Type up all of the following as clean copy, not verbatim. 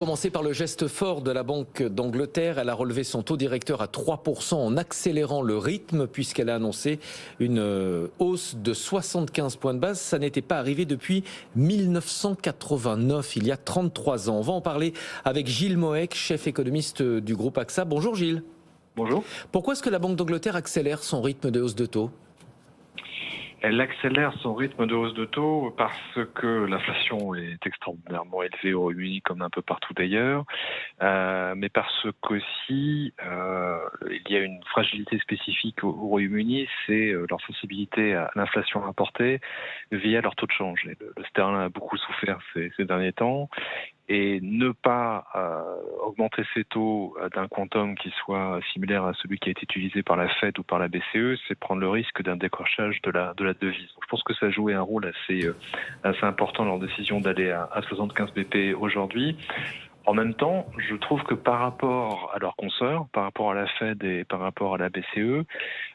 Commencer par le geste fort de la Banque d'Angleterre. Elle a relevé son taux directeur à 3% en accélérant le rythme puisqu'elle a annoncé une hausse de 75 points de base. Ça n'était pas arrivé depuis 1989, il y a 33 ans. On va en parler avec Gilles Moec, chef économiste du groupe AXA. Bonjour Gilles. Bonjour. Pourquoi est-ce que la Banque d'Angleterre accélère son rythme de hausse de taux ? Elle accélère son rythme de hausse de taux parce que l'inflation est extraordinairement élevée au Royaume-Uni comme un peu partout d'ailleurs, mais parce qu'aussi il y a une fragilité spécifique au Royaume-Uni, c'est leur sensibilité à l'inflation importée via leur taux de change. Et le sterling a beaucoup souffert ces derniers temps. Et ne pas augmenter ses taux d'un quantum qui soit similaire à celui qui a été utilisé par la Fed ou par la BCE, c'est prendre le risque d'un décrochage de la devise. Donc, je pense que ça a joué un rôle assez important dans leur décision d'aller à 75 BP aujourd'hui. En même temps, je trouve que par rapport à leurs consoeurs, par rapport à la Fed et par rapport à la BCE,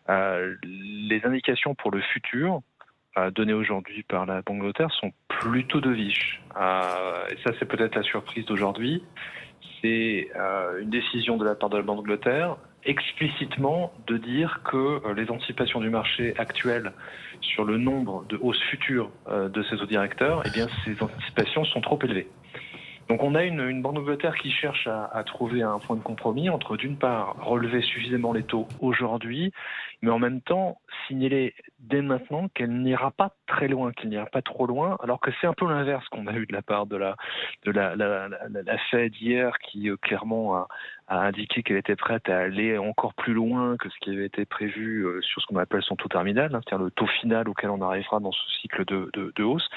les indications pour le futur données aujourd'hui par la Banque d'Angleterre sont plutôt dovish. Et ça, c'est peut-être la surprise d'aujourd'hui. C'est une décision de la part de la Banque d'Angleterre explicitement de dire que les anticipations du marché actuel sur le nombre de hausses futures de ces taux directeurs, eh bien, ces anticipations sont trop élevées. Donc on a une Banque d'Angleterre qui cherche à trouver un point de compromis entre, d'une part, relever suffisamment les taux aujourd'hui, mais en même temps signaler dès maintenant qu'elle n'ira pas très loin, qu'elle n'ira pas trop loin, alors que c'est un peu l'inverse qu'on a eu de la part de la Fed hier, qui clairement a indiqué qu'elle était prête à aller encore plus loin que ce qui avait été prévu sur ce qu'on appelle son taux terminal, c'est-à-dire le taux final auquel on arrivera dans ce cycle de hausse.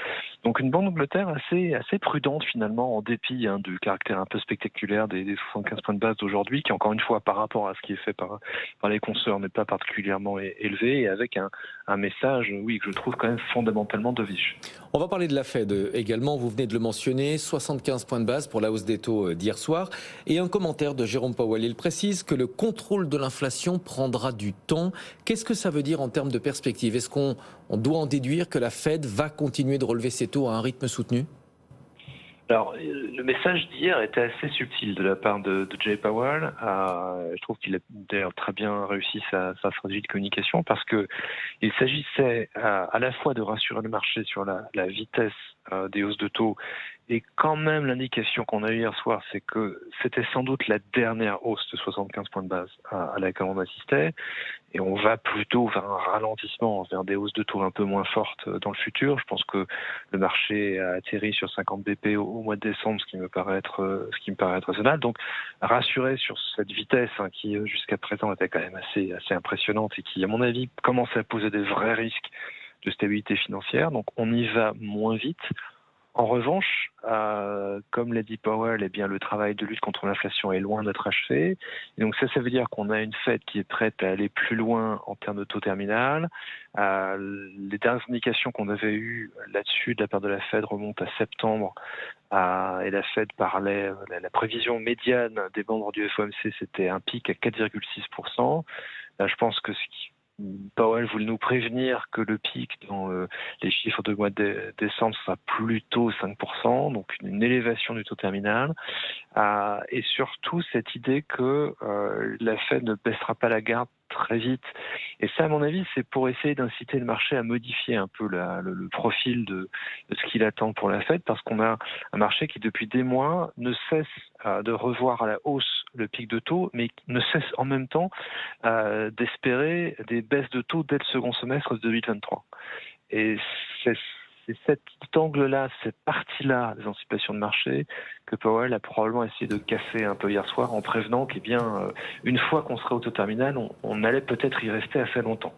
Donc une Banque d'Angleterre assez prudente finalement, en dépit du caractère un peu spectaculaire des 75 points de base d'aujourd'hui, qui encore une fois par rapport à ce qui est fait par les consoeurs n'est pas particulièrement élevé, et avec un message, oui, que je trouve quand même fondamentalement dovish. On va parler de la Fed également, vous venez de le mentionner, 75 points de base pour la hausse des taux d'hier soir, et un commentaire de Jérôme Powell. Il précise que le contrôle de l'inflation prendra du temps. Qu'est-ce que ça veut dire en termes de perspective ? Est-ce qu'on doit en déduire que la Fed va continuer de relever ses taux à un rythme soutenu ? Alors, le message d'hier était assez subtil de la part de Jay Powell. Je trouve qu'il a d'ailleurs très bien réussi sa stratégie de communication, parce que il s'agissait à la fois de rassurer le marché sur la vitesse des hausses de taux, et quand même l'indication qu'on a eue hier soir, c'est que c'était sans doute la dernière hausse de 75 points de base à laquelle on assistait, et on va plutôt vers un ralentissement, vers des hausses de taux un peu moins fortes dans le futur. Je pense que le marché a atterri sur 50 BP au mois de décembre, ce qui me paraît être raisonnable. Donc rassurer sur cette vitesse qui jusqu'à présent était quand même assez impressionnante, et qui, à mon avis, commence à poser des vrais risques de stabilité financière. Donc on y va moins vite. En revanche, comme l'a dit Powell, eh bien, le travail de lutte contre l'inflation est loin d'être achevé. Et donc ça veut dire qu'on a une Fed qui est prête à aller plus loin en termes de taux terminal. Les dernières indications qu'on avait eues là-dessus de la part de la Fed remontent à septembre. Et la Fed parlait, la prévision médiane des membres du FOMC, c'était un pic à 4,6%. Là, je pense que Powell voulait nous prévenir que le pic dans les chiffres de mois de décembre sera plutôt 5%, donc une élévation du taux terminal, et surtout cette idée que la Fed ne baissera pas la garde très vite. Et ça, à mon avis, c'est pour essayer d'inciter le marché à modifier un peu le profil de ce qu'il attend pour la Fed, parce qu'on a un marché qui, depuis des mois, ne cesse de revoir à la hausse le pic de taux, mais ne cesse en même temps d'espérer des baisses de taux dès le second semestre de 2023. Et c'est cet angle-là, cette partie-là des anticipations de marché que Powell a probablement essayé de casser un peu hier soir, en prévenant qu'une fois qu'on serait au taux terminal, on allait peut-être y rester assez longtemps.